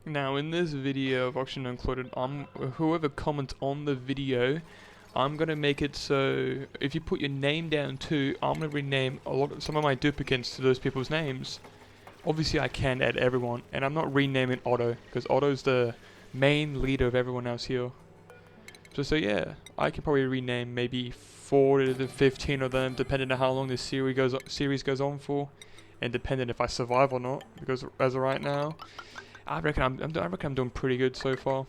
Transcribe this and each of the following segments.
Now in this video I've actually included whoever comments on the video, I'm gonna make it so if you put your name down too, I'm gonna rename some of my duplicates to those people's names. Obviously I can add everyone, and I'm not renaming Otto because Otto's the main leader of everyone else here. So yeah, I can probably rename maybe 4 to 15 of them, depending on how long this series goes on for, and depending if I survive or not. Because as of right now, I reckon I'm doing pretty good so far.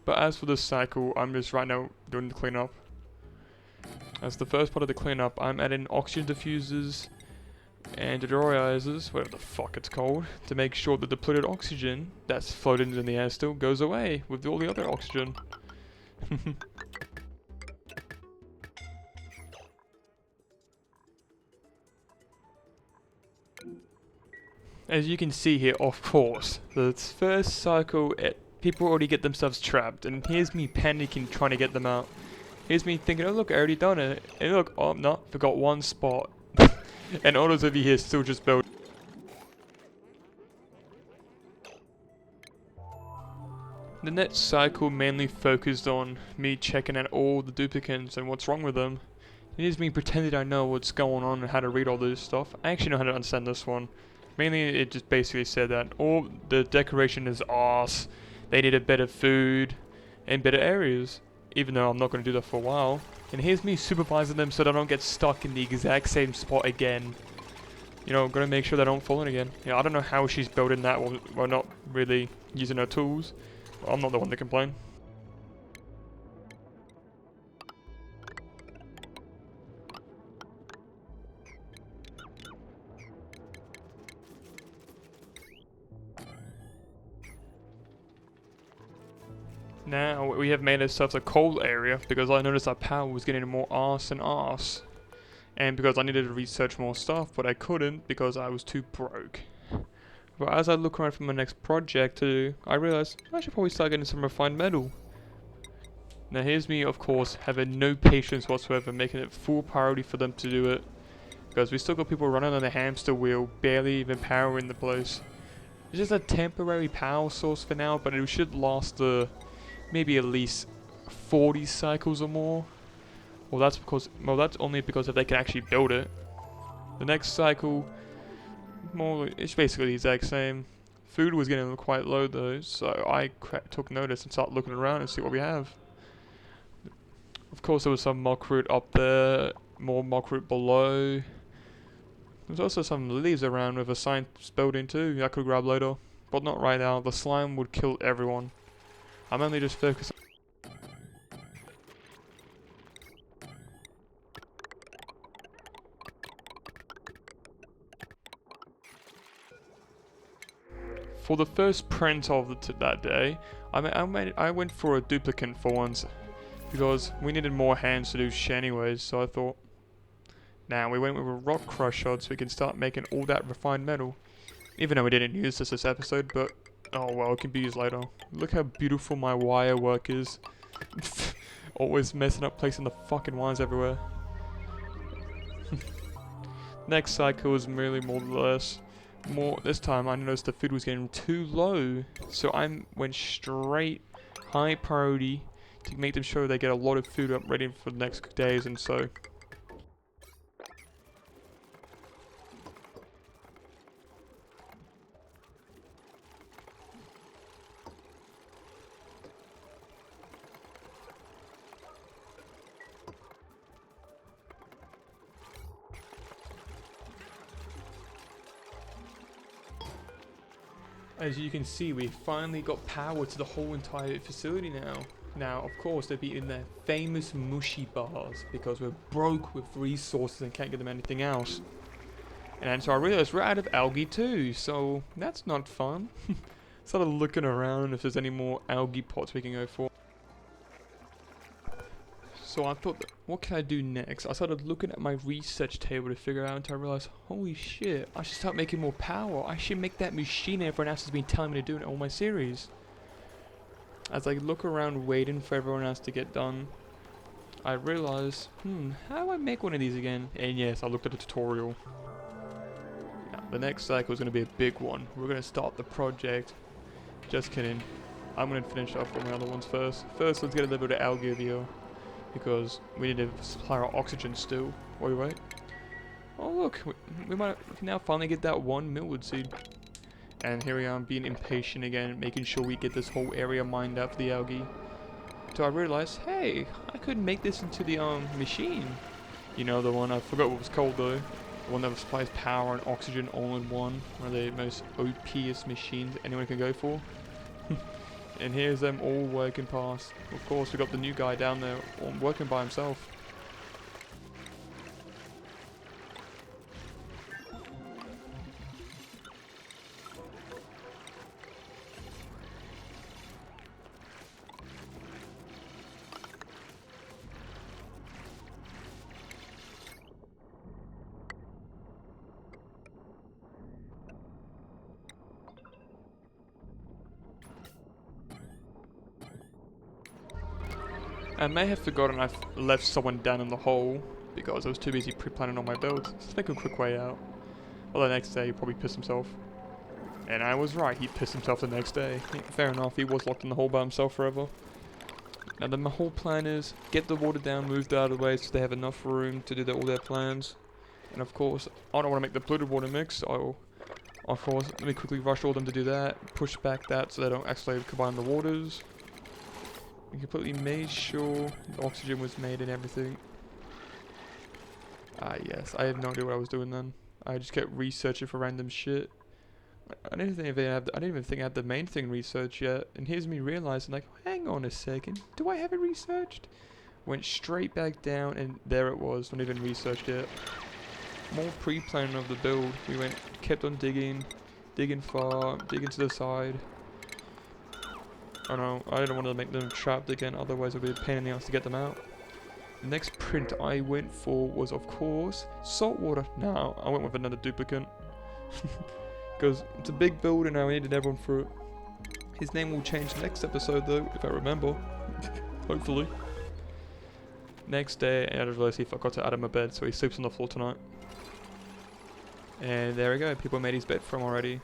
But as for this cycle, I'm just right now doing the cleanup. As the first part of the cleanup, I'm adding oxygen diffusers and deodorizers, whatever the fuck it's called, to make sure that the polluted oxygen that's floating in the air still goes away with all the other oxygen. As you can see here, of course, the first cycle, people already get themselves trapped, and here's me panicking trying to get them out. Here's me thinking, oh look, I already done it, and look, oh no, forgot one spot. And Otto's over here still just building. The next cycle mainly focused on me checking out all the duplicates and what's wrong with them. Here's me pretending I know what's going on and how to read all this stuff. I actually know how to understand this one. Mainly, it just basically said that all the decoration is arse. They needed better food and better areas. Even though I'm not going to do that for a while. And here's me supervising them so they don't get stuck in the exact same spot again. You know, going to make sure they don't fall in again. You know, I don't know how she's building that while not really using her tools. I'm not the one to complain. Now we have made ourselves a cold area because I noticed our power was getting more arse and arse. And because I needed to research more stuff, but I couldn't because I was too broke. But as I look around for my next project to do, I realized I should probably start getting some refined metal. Now here's me, of course, having no patience whatsoever, making it full priority for them to do it. Because we still got people running on the hamster wheel, barely even powering the place. It's just a temporary power source for now, but it should last maybe at least 40 cycles or more. Well, that's only because if they can actually build it. The next cycle, it's basically the exact same. Food was getting quite low though, so I took notice and started looking around and see what we have. Of course, there was some mock root up there, more mock root below. There's also some leaves around with a science building too I could grab later, but not right now. The slime would kill everyone. I'm only just focusing. For the first print of that day, I went for a duplicate for once, because we needed more hands to do shit anyways, so I thought. Now we went with a rock crusher so we can start making all that refined metal. Even though we didn't use this episode, but oh well, it can be used later. Look how beautiful my wire work is. Always messing up placing the fucking wires everywhere. Next cycle was merely more or less. This time I noticed the food was getting too low, so I went straight high priority to make them sure they get a lot of food up ready for the next days and so. As you can see, we finally got power to the whole entire facility now. Now, of course, they'll be in their famous mushy bars because we're broke with resources and can't get them anything else. And so I realized we're out of algae too, so that's not fun. Started looking around if there's any more algae pots we can go for. So I thought, what can I do next? I started looking at my research table to figure out until I realized, holy shit, I should start making more power. I should make that machine everyone else has been telling me to do in all my series. As I look around waiting for everyone else to get done, I realized, how do I make one of these again? And yes, I looked at a tutorial. Now, the next cycle is going to be a big one. We're going to start the project Just kidding. I'm gonna finish off all my other ones first. First, let's get a little bit of algae over here, because we need to supply our oxygen still. While we wait. Oh look, we can now finally get that one milwood seed. And here we are, being impatient again, making sure we get this whole area mined out for the algae. So I realized, hey, I could make this into the machine. You know, the one, I forgot what it was called though. The one that supplies power and oxygen all in one. One of the most OP'est machines anyone can go for. And here's them all working past. Of course, we got the new guy down there working by himself. I may have forgotten I've left someone down in the hole because I was too busy pre-planning all my builds. Let's make a quick way out. Well, the next day he probably pissed himself. And I was right, he pissed himself the next day. Fair enough, he was locked in the hole by himself forever. Now then my whole plan is get the water down, moved out of the way so they have enough room to do all their plans. And of course, I don't want to make the polluted water mix, so of course, let me quickly rush all them to do that, push back that so they don't actually combine the waters. We completely made sure the oxygen was made and everything. Ah yes, I have no idea what I was doing then. I just kept researching for random shit. I didn't even think I had the main thing researched yet. And here's me realizing, like, hang on a second, do I have it researched? Went straight back down and there it was, not even researched yet. More pre-planning of the build. We kept on digging far, digging to the side. I know, I didn't want to make them trapped again, otherwise it would be a pain in the ass to get them out. The next print I went for was, of course, salt water. Now, I went with another duplicate. Because it's a big build and now we needed everyone through it. His name will change next episode though, if I remember. Hopefully. Next day, I realized he forgot to add him a bed, so he sleeps on the floor tonight. And there we go, people made his bed for him already.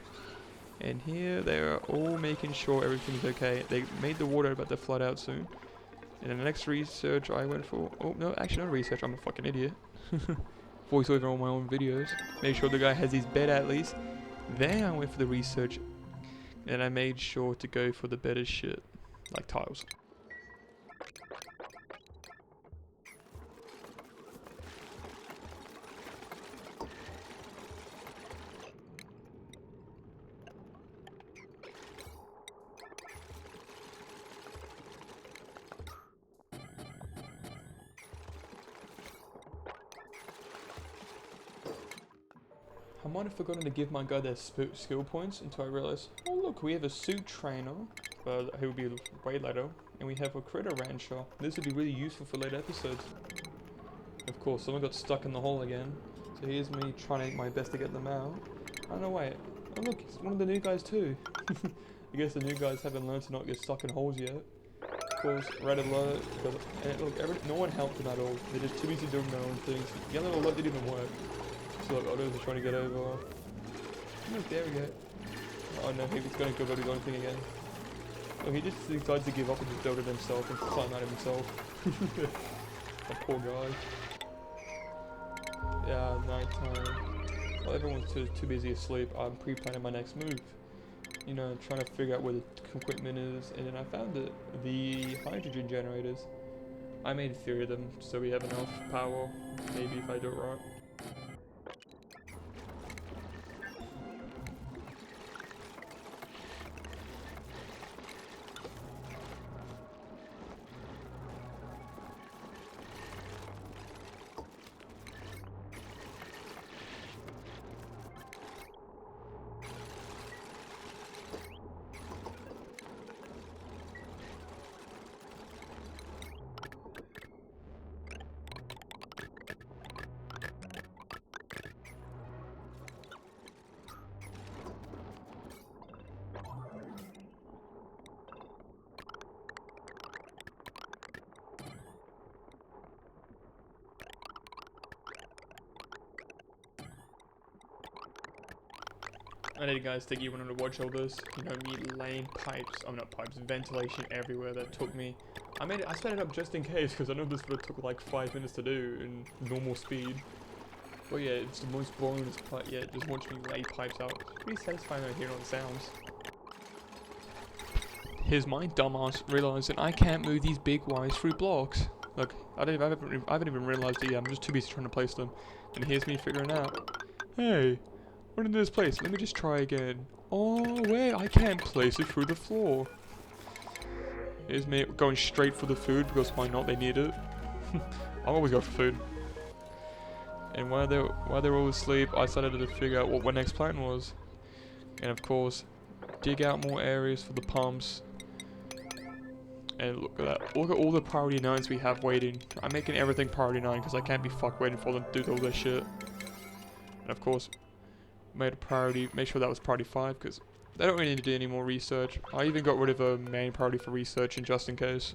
And here they are all making sure everything's okay. They made the water about to flood out soon. And then the next research I went for... Oh, no, actually not research, I'm a fucking idiot. Voice over on my own videos. Make sure the guy has his bed at least. Then I went for the research. And I made sure to go for the better shit. Like tiles. I might have forgotten to give my guy their skill points until I realized, oh look, we have a suit trainer, but he will be way later, and we have a critter rancher. This would be really useful for later episodes. Of course, someone got stuck in the hole again, so here's me trying to my best to get them out. Oh no, wait. Oh look, it's one of the new guys too. I guess the new guys haven't learned to not get stuck in holes yet. Of course, red alert, because, and look, no one helped them at all. They're just too busy doing their own things. The yellow alert didn't even work. So look, others are trying to get over. Look, there we go. Oh no, he was going to go about his own thing again. Oh, he just decides to give up and just build it himself and climb out himself. That poor guy. Yeah, nighttime. Well, everyone's too busy asleep. I'm pre-planning my next move. You know, trying to figure out where the equipment is, and then I found it. The hydrogen generators. I made 3 of them, so we have enough power. Maybe if I do it right. I need guys think you wanted to watch all this. You know, me laying pipes, I'm not pipes, ventilation everywhere that took me. I sped it up just in case because I know this would have took like 5 minutes to do in normal speed. But yeah, it's the most boringest part yet, just watching me lay pipes out. It's pretty satisfying out hearing all the sounds. Here's my dumbass realizing I can't move these big wires through blocks. Look, I haven't even realized it yet, I'm just too busy trying to place them. And here's me figuring out, hey, what in this place? Let me just try again. Oh, wait, I can't place it through the floor. Here's me going straight for the food because why not? They need it. I always go for food. And while they're all asleep, I started to figure out what my next plan was. And of course, dig out more areas for the pumps. And look at that. Look at all the priority 9s we have waiting. I'm making everything priority 9 because I can't be fucked waiting for them to do all this shit. And of course, made a priority, make sure that was priority 5 because they don't really need to do any more research. I even got rid of a main priority for research and just in case.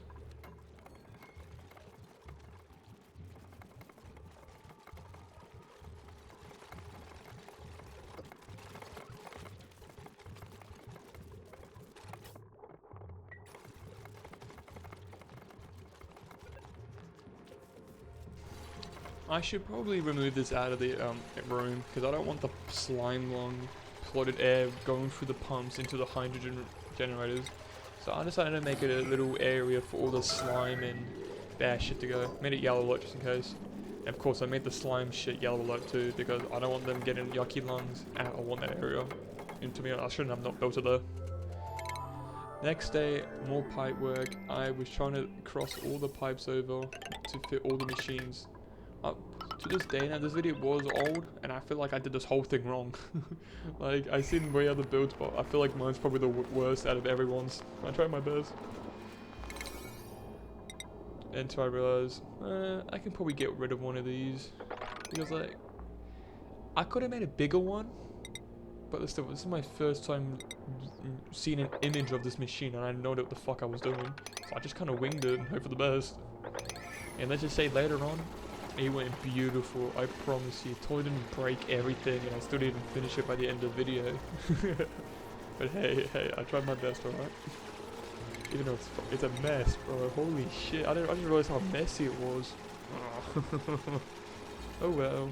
I should probably remove this out of the room because I don't want the slime lung floated air going through the pumps into the hydrogen generators. So I decided to make it a little area for all the slime and bad shit to go. Made it yellow alert just in case. And of course I made the slime shit yellow alert too because I don't want them getting yucky lungs at all in that area. And to me, I shouldn't have not built it there. Next day, more pipe work. I was trying to cross all the pipes over to fit all the machines. To this day now, this video was old, and I feel like I did this whole thing wrong. Like, I've seen way other builds, but I feel like mine's probably the worst out of everyone's. I tried my best. Until I realized, I can probably get rid of one of these. Because, like, I could have made a bigger one, but this is my first time seeing an image of this machine, and I didn't know what the fuck I was doing. So I just kind of winged it and hope for the best. And let's just say later on, it went beautiful, I promise you. Totally didn't break everything and I still didn't finish it by the end of the video. But hey, I tried my best, alright? Even though it's a mess, bro. Holy shit, I didn't realize how messy it was. Oh well.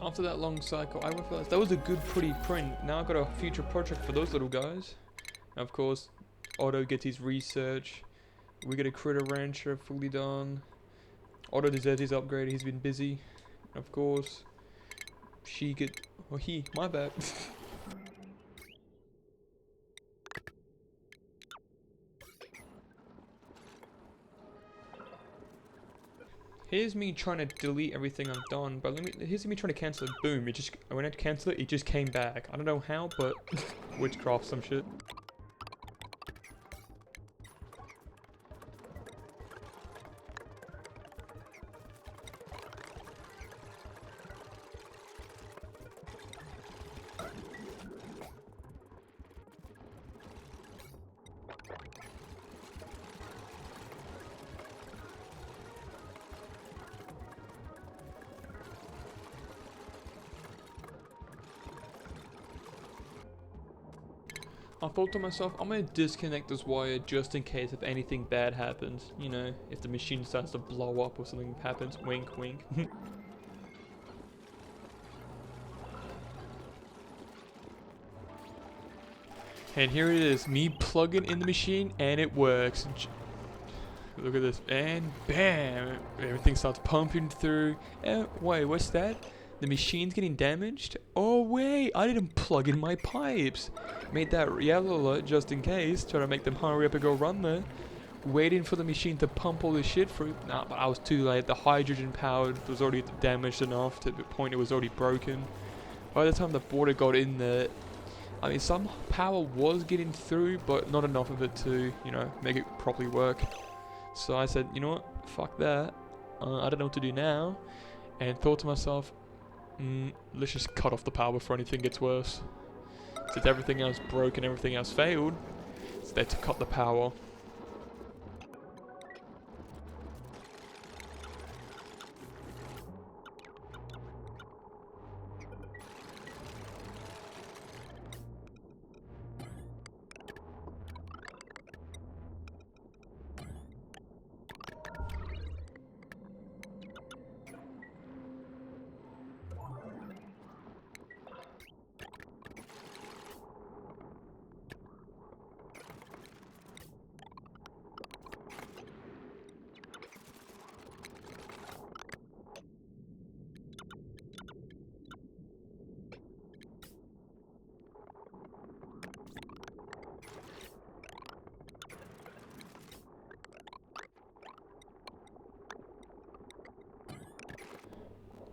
After that long cycle, I realized that was a good, pretty print. Now I've got a future project for those little guys. And of course, Otto gets his research. We get a critter rancher fully done. Otto deserves his upgrade. He's been busy. Of course, my bad. Here's me trying to delete everything I've done, but here's me trying to cancel it. Boom! When I cancel it, it just came back. I don't know how, but witchcraft some shit. I thought to myself, I'm gonna disconnect this wire just in case if anything bad happens. You know, if the machine starts to blow up or something happens. Wink, wink. And here it is, me plugging in the machine, and it works. Look at this, and bam! Everything starts pumping through. Wait, what's that? The machine's getting damaged? Oh wait, I didn't plug in my pipes. Made that yellow alert just in case, trying to make them hurry up and go run there. Waiting for the machine to pump all this shit through. Nah, but I was too late. The hydrogen powered was already damaged enough to the point it was already broken. By the time the water got in there, I mean, some power was getting through, but not enough of it to, you know, make it properly work. So I said, you know what, fuck that. I don't know what to do now. And thought to myself, let's just cut off the power before anything gets worse. Since everything else broke and everything else failed, it's there to cut the power.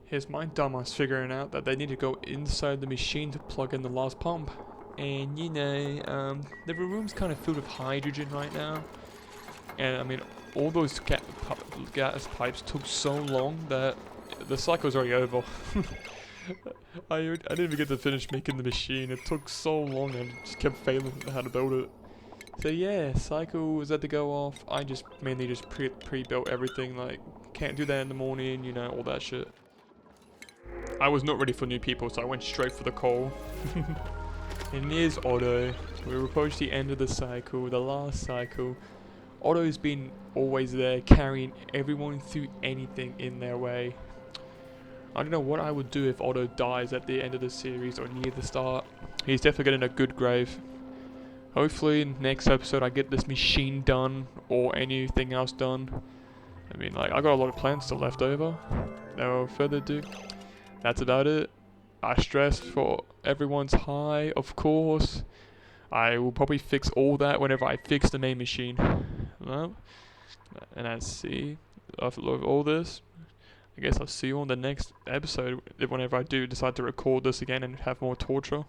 Here's my dumbass figuring out that they need to go inside the machine to plug in the last pump. And you know, the room's kind of filled with hydrogen right now. And I mean, all those gas pipes took so long that the cycle's already over. I didn't even get to finish making the machine. It took so long and just kept failing how to build it. So yeah, cycle was had to go off. I just mainly just pre-built everything, like can't do that in the morning, you know, all that shit. I was not ready for new people, so I went straight for the coal. And here's Otto. We're approaching the end of the cycle, the last cycle. Otto's been always there, carrying everyone through anything in their way. I don't know what I would do if Otto dies at the end of the series or near the start. He's definitely getting a good grave. Hopefully next episode I get this machine done or anything else done. I mean, like, I got a lot of plans still left over. No further ado, that's about it. I stress for everyone's high, of course. I will probably fix all that whenever I fix the main machine. Well, and I see, after all this, I guess I'll see you on the next episode whenever I do decide to record this again and have more torture.